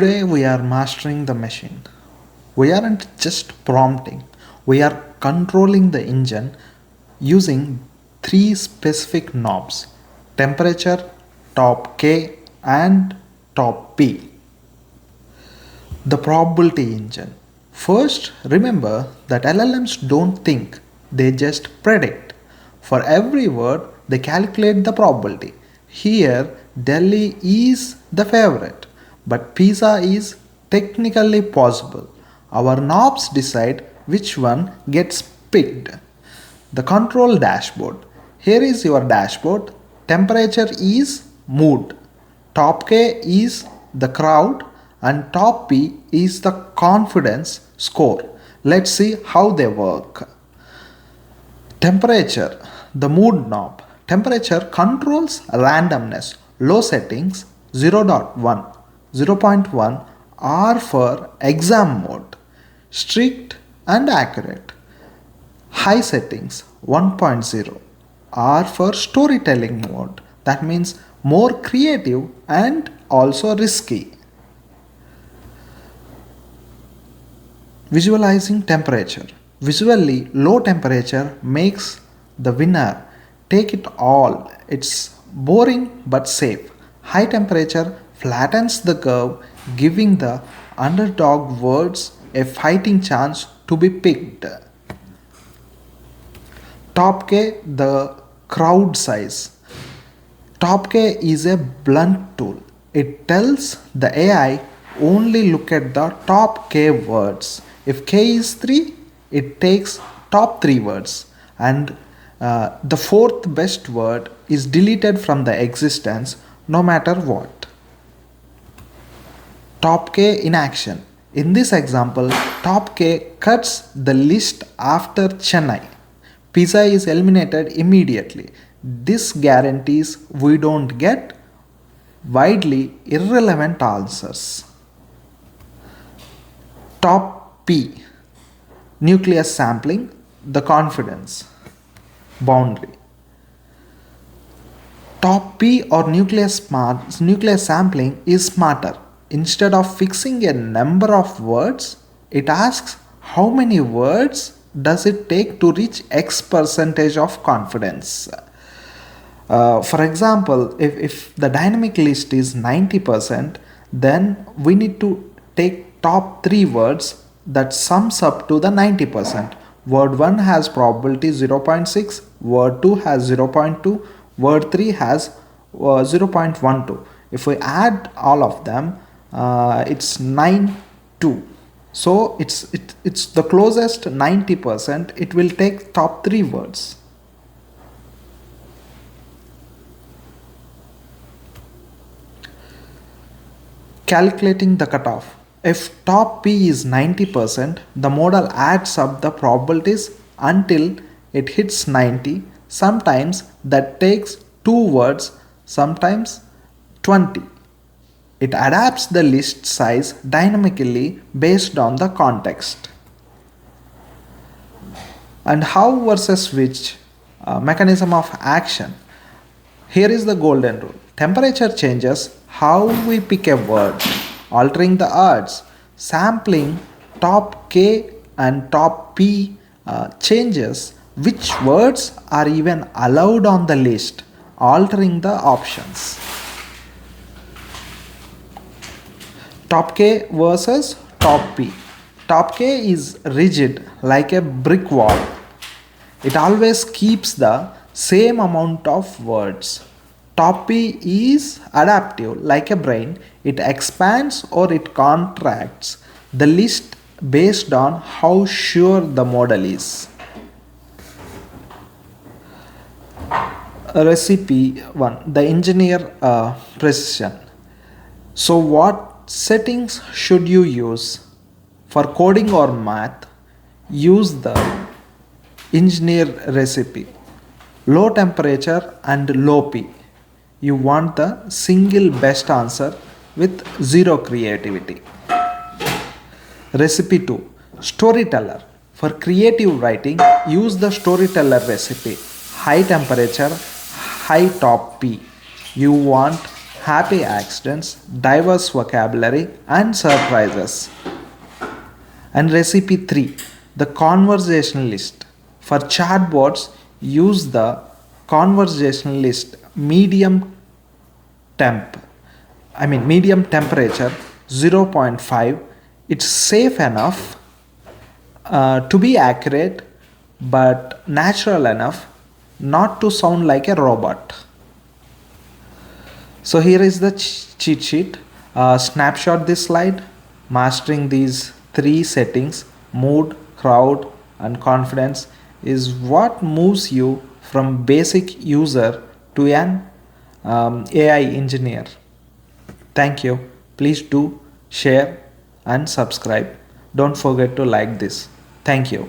Today we are mastering the machine. We aren't just prompting, we are controlling the engine using three specific knobs: temperature, top K, and top P. The probability engine. First, remember that LLMs don't think, they just predict. For every word, they calculate the probability. Here, Delhi is the favorite, but pizza is technically possible. Our knobs decide which one gets picked. The control dashboard. Here is your dashboard. Temperature is mood. Top K is the crowd and top P is the confidence score. Let's see how they work. Temperature, the mood knob. Temperature controls randomness. Low settings 0.1, 0.1 are for exam mode. Strict and accurate. High settings 1.0 are for storytelling mode. That means more creative and also risky. Visualizing temperature. Visually, low temperature makes the winner take it all. It's boring but safe. High temperature flattens the curve, giving the underdog words a fighting chance to be picked. Top K, the crowd size. Top K is a blunt tool. It tells the AI only look at the top K words. If K is 3, it takes top 3 words, and the fourth best word is deleted from the existence no matter what. Top K in action. In this example, top K cuts the list after Chennai. Pizza is eliminated immediately. This guarantees we don't get widely irrelevant answers. Top P. Nucleus sampling, the confidence boundary. Top P or nucleus sampling is smarter. Instead of fixing a number of words, it asks how many words does it take to reach X percentage of confidence. For example, if the dynamic list is 90%, then we need to take top 3 words that sums up to the 90%. Word 1 has probability 0.6, word 2 has 0.2, word 3 has 0.12. If we add all of them, it's 9.2. So it's the closest 90%. It will take top 3 words. Calculating the cutoff. If top P is 90%, the model adds up the probabilities until it hits 90. Sometimes that takes 2 words, sometimes 20. It adapts the list size dynamically based on the context. And how versus which mechanism of action. Here is the golden rule. Temperature changes how we pick a word, altering the odds. Sampling top K and top P changes which words are even allowed on the list, altering the options. Top K versus top P. Top K is rigid like a brick wall. It always keeps the same amount of words. Top P is adaptive like a brain. It expands or it contracts the list based on how sure the model is. Recipe 1. The engineer precision. So what settings should you use? For coding or math, use the engineer recipe. Low temperature and low P. You want the single best answer with zero creativity. Recipe 2. Storyteller. For creative writing, use the storyteller recipe. High temperature, high top P. You want happy accidents, diverse vocabulary, and surprises. And recipe 3, the conversationalist. For chatbots, use the conversationalist temp, medium temperature 0. 0.5. It's safe enough to be accurate but natural enough not to sound like a robot. So here is the cheat sheet. Snapshot this slide. Mastering these 3 settings, mood, crowd, and confidence, is what moves you from basic user to an AI engineer. Thank you. Please do share and subscribe. Don't forget to like this. Thank you.